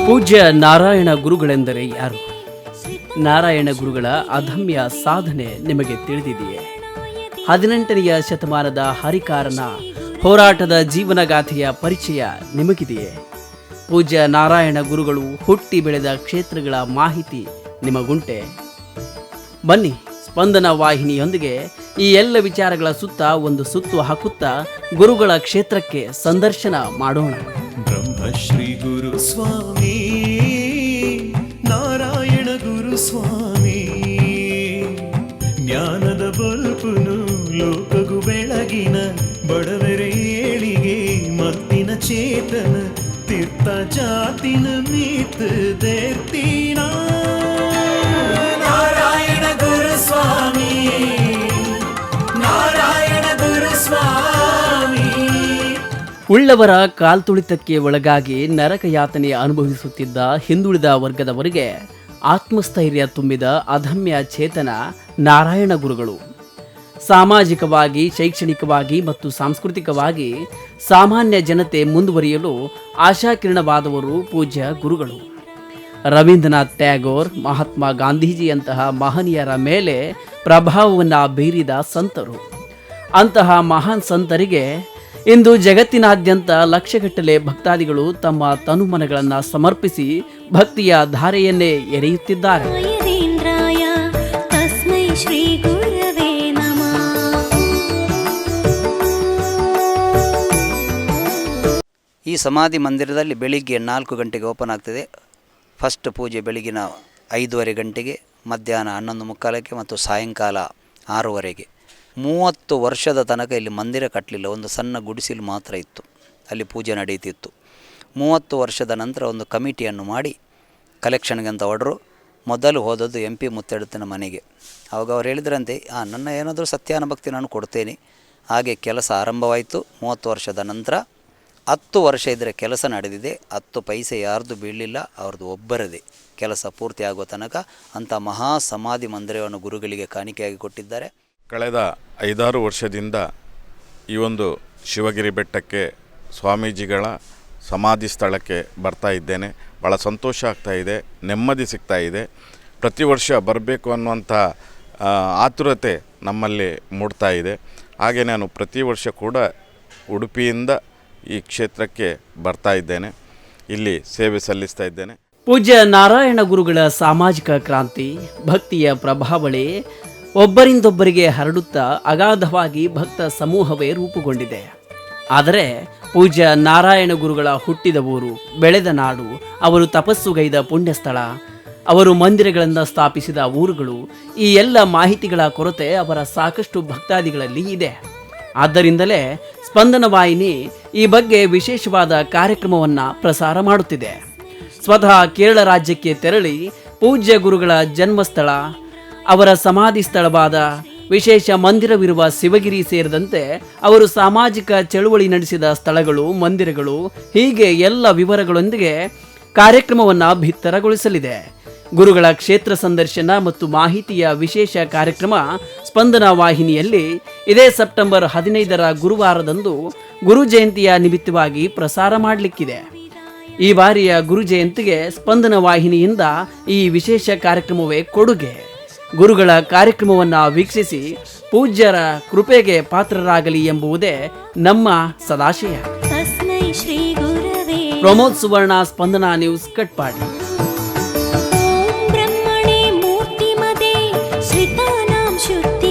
ಪೂಜ್ಯ ನಾರಾಯಣ ಗುರುಗಳೆಂದರೆ ಯಾರು? ನಾರಾಯಣ ಗುರುಗಳ ಅದಮ್ಯ ಸಾಧನೆ ನಿಮಗೆ ತಿಳಿದಿದೆಯೇ? 18ನೆಯ ಶತಮಾನದ ಹರಿಕಾರನ ಹೋರಾಟದ ಜೀವನಗಾಥೆಯ ಪರಿಚಯ ನಿಮಗಿದೆಯೇ? ಪೂಜ್ಯ ನಾರಾಯಣ ಗುರುಗಳು ಹುಟ್ಟಿ ಬೆಳೆದ ಕ್ಷೇತ್ರಗಳ ಮಾಹಿತಿ ನಿಮಗುಂಟೆ? ಬನ್ನಿ, ಸ್ಪಂದನ ವಾಹಿನಿಯೊಂದಿಗೆ ಈ ಎಲ್ಲ ವಿಚಾರಗಳ ಸುತ್ತ ಒಂದು ಸುತ್ತು ಹಾಕುತ್ತಾ ಗುರುಗಳ ಕ್ಷೇತ್ರಕ್ಕೆ ಸಂದರ್ಶನ ಮಾಡೋಣ. ಬ್ರಹ್ಮಶ್ರೀ ಗುರು ಸ್ವಾಮಿ ನಾರಾಯಣ ಗುರು ಸ್ವಾಮಿ, ಜ್ಞಾನದ ಬಲ್ಪುನು ಲೋಕಗು ಬೆಳಗಿನ ಬಡವರ ಏಳಿಗೆ ಮತ್ತಿನ ಚೇತನ ತೀರ್ಥ ಜಾತಿನ ಮೀತ್ ದೇರ್ತೀನ ನಾರಾಯಣ ಗುರು ಸ್ವಾಮಿ, ನಾರಾಯಣ ಗುರು ಸ್ವಾಮಿ. ಉಳ್ಳವರ ಕಾಲ್ತುಳಿತಕ್ಕೆ ಒಳಗಾಗಿ ನರಕಯಾತನೆ ಅನುಭವಿಸುತ್ತಿದ್ದ ಹಿಂದುಳಿದ ವರ್ಗದವರಿಗೆ ಆತ್ಮಸ್ಥೈರ್ಯ ತುಂಬಿದ ಅದಮ್ಯ ಚೇತನ ನಾರಾಯಣ ಗುರುಗಳು. ಸಾಮಾಜಿಕವಾಗಿ, ಶೈಕ್ಷಣಿಕವಾಗಿ ಮತ್ತು ಸಾಂಸ್ಕೃತಿಕವಾಗಿ ಸಾಮಾನ್ಯ ಜನತೆ ಮುಂದುವರಿಯಲು ಆಶಾಕಿರಣವಾದವರು ಪೂಜ್ಯ ಗುರುಗಳು. ರವೀಂದ್ರನಾಥ್ ಟ್ಯಾಗೋರ್, ಮಹಾತ್ಮ ಗಾಂಧೀಜಿಯಂತಹ ಮಹನೀಯರ ಮೇಲೆ ಪ್ರಭಾವವನ್ನು ಬೀರಿದ ಸಂತರು. ಅಂತಹ ಮಹಾನ್ ಸಂತರಿಗೆ ಇಂದು ಜಗತ್ತಿನಾದ್ಯಂತ ಲಕ್ಷಗಟ್ಟಲೆ ಭಕ್ತಾದಿಗಳು ತಮ್ಮ ತನುಮನಗಳನ್ನು ಸಮರ್ಪಿಸಿ ಭಕ್ತಿಯ ಧಾರೆಯನ್ನೇ ಎರೆಯುತ್ತಿದ್ದಾರೆ. ಈ ಸಮಾಧಿ ಮಂದಿರದಲ್ಲಿ ಬೆಳಿಗ್ಗೆ 4 ಗಂಟೆಗೆ ಓಪನ್ ಆಗ್ತದೆ. ಫಸ್ಟ್ ಪೂಜೆ ಬೆಳಗಿನ 5:30 ಗಂಟೆಗೆ, ಮಧ್ಯಾಹ್ನ 11:45 ಮತ್ತು ಸಾಯಂಕಾಲ 6:00. 30 ವರ್ಷದ ತನಕ ಇಲ್ಲಿ ಮಂದಿರ ಕಟ್ಟಲಿಲ್ಲ, ಒಂದು ಸಣ್ಣ ಗುಡಿಸಿಲು ಮಾತ್ರ ಇತ್ತು, ಅಲ್ಲಿ ಪೂಜೆ ನಡೀತಿತ್ತು. 30 ವರ್ಷದ ನಂತರ ಒಂದು ಕಮಿಟಿಯನ್ನು ಮಾಡಿ ಕಲೆಕ್ಷನ್ಗೆ ಅಂತ ಹೊರಡ್ರು. ಮೊದಲು ಹೋದದ್ದು MP ಮುತ್ತೆಡುತ್ತನ ಮನೆಗೆ. ಆವಾಗ ಅವ್ರು ಹೇಳಿದ್ರಂತೆ, ನನ್ನ ಏನಾದರೂ ಸತ್ಯಾನುಭಕ್ತಿ ನಾನು ಕೊಡ್ತೇನೆ. ಹಾಗೆ ಕೆಲಸ ಆರಂಭವಾಯಿತು. 30 ವರ್ಷದ ನಂತರ 10 ವರ್ಷ ಇದ್ದರೆ ಕೆಲಸ ನಡೆದಿದೆ. 10 ಪೈಸೆ ಯಾರ್ದು ಬೀಳಲಿಲ್ಲ, ಅವ್ರದ್ದು ಒಬ್ಬರದೇ. ಕೆಲಸ ಪೂರ್ತಿ ಆಗುವ ತನಕ ಅಂಥ ಮಹಾ ಸಮಾಧಿ ಮಂದಿರವನ್ನು ಗುರುಗಳಿಗೆ ಕಾಣಿಕೆಯಾಗಿ ಕೊಟ್ಟಿದ್ದಾರೆ. ಕಳೆದ 5-6 ವರ್ಷದಿಂದ ಈ ಒಂದು ಶಿವಗಿರಿ ಬೆಟ್ಟಕ್ಕೆ ಸ್ವಾಮೀಜಿಗಳ ಸಮಾಧಿ ಸ್ಥಳಕ್ಕೆ ಬರ್ತಾ ಇದ್ದೇನೆ. ಭಾಳ ಸಂತೋಷ ಆಗ್ತಾಯಿದೆ, ನೆಮ್ಮದಿ ಸಿಗ್ತಾ ಇದೆ. ಪ್ರತಿ ವರ್ಷ ಬರಬೇಕು ಅನ್ನುವಂಥ ಆತುರತೆ ನಮ್ಮಲ್ಲಿ ಮೂಡ್ತಾ ಇದೆ. ಹಾಗೆ ನಾನು ಪ್ರತಿ ವರ್ಷ ಕೂಡ ಉಡುಪಿಯಿಂದ ಈ ಕ್ಷೇತ್ರಕ್ಕೆ ಬರ್ತಾ ಇದ್ದೇನೆ, ಇಲ್ಲಿ ಸೇವೆ ಸಲ್ಲಿಸ್ತಾ ಇದ್ದೇನೆ. ಪೂಜ್ಯ ನಾರಾಯಣ ಗುರುಗಳ ಸಾಮಾಜಿಕ ಕ್ರಾಂತಿ, ಭಕ್ತಿಯ ಪ್ರಭಾವಳಿ ಒಬ್ಬರಿಂದೊಬ್ಬರಿಗೆ ಹರಡುತ್ತಾ ಅಗಾಧವಾಗಿ ಭಕ್ತ ಸಮೂಹವೇ ರೂಪುಗೊಂಡಿದೆ. ಆದರೆ ಪೂಜ್ಯ ನಾರಾಯಣ ಗುರುಗಳ ಹುಟ್ಟಿದ ಊರು, ಬೆಳೆದ ನಾಡು, ಅವರು ತಪಸ್ಸುಗೈದ ಪುಣ್ಯಸ್ಥಳ, ಅವರು ಮಂದಿರಗಳನ್ನು ಸ್ಥಾಪಿಸಿದ ಊರುಗಳು, ಈ ಎಲ್ಲ ಮಾಹಿತಿಗಳ ಕೊರತೆ ಅವರ ಸಾಕಷ್ಟು ಭಕ್ತಾದಿಗಳಲ್ಲಿ ಇದೆ. ಆದ್ದರಿಂದಲೇ ಸ್ಪಂದನ ವಾಹಿನಿ ಈ ಬಗ್ಗೆ ವಿಶೇಷವಾದ ಕಾರ್ಯಕ್ರಮವನ್ನು ಪ್ರಸಾರ ಮಾಡುತ್ತಿದೆ. ಸ್ವತಃ ಕೇರಳ ರಾಜ್ಯಕ್ಕೆ ತೆರಳಿ ಪೂಜ್ಯ ಗುರುಗಳ ಜನ್ಮಸ್ಥಳ, ಅವರ ಸಮಾಧಿ ಸ್ಥಳವಾದ ವಿಶೇಷ ಮಂದಿರವಿರುವ ಶಿವಗಿರಿ ಸೇರಿದಂತೆ ಅವರು ಸಾಮಾಜಿಕ ಚಳುವಳಿ ನಡೆಸಿದ ಸ್ಥಳಗಳು, ಮಂದಿರಗಳು, ಹೀಗೆ ಎಲ್ಲ ವಿವರಗಳೊಂದಿಗೆ ಕಾರ್ಯಕ್ರಮವನ್ನು ಬಿತ್ತರಗೊಳಿಸಲಿದೆ. ಗುರುಗಳ ಕ್ಷೇತ್ರ ಸಂದರ್ಶನ ಮತ್ತು ಮಾಹಿತಿಯ ವಿಶೇಷ ಕಾರ್ಯಕ್ರಮ ಸ್ಪಂದನ ವಾಹಿನಿಯಲ್ಲಿ ಇದೇ ಸೆಪ್ಟೆಂಬರ್ 15ರ ಗುರುವಾರದಂದು ಗುರು ಜಯಂತಿಯ ನಿಮಿತ್ತವಾಗಿ ಪ್ರಸಾರ ಮಾಡಲಿಕ್ಕಿದೆ. ಈ ಬಾರಿಯ ಗುರು ಜಯಂತಿಗೆ ಸ್ಪಂದನ ವಾಹಿನಿಯಿಂದ ಈ ವಿಶೇಷ ಕಾರ್ಯಕ್ರಮವೇ ಕೊಡುಗೆ. ಗುರುಗಳ ಕಾರ್ಯಕ್ರಮವನ್ನು ವೀಕ್ಷಿಸಿ ಪೂಜ್ಯರ ಕೃಪೆಗೆ ಪಾತ್ರರಾಗಲಿ ಎಂಬುದೇ ನಮ್ಮ ಸದಾಶಯ. ಪ್ರಮೋದ್ ಸುವರ್ಣ, ಸ್ಪಂದನ ನ್ಯೂಸ್, ಕಟ್ಪಾಡಿ. ಬ್ರಹ್ಮಣೇ ಮೂರ್ತಿಮದೇ ಶ್ರಿತಾನಾಂ ಶುದ್ಧಿ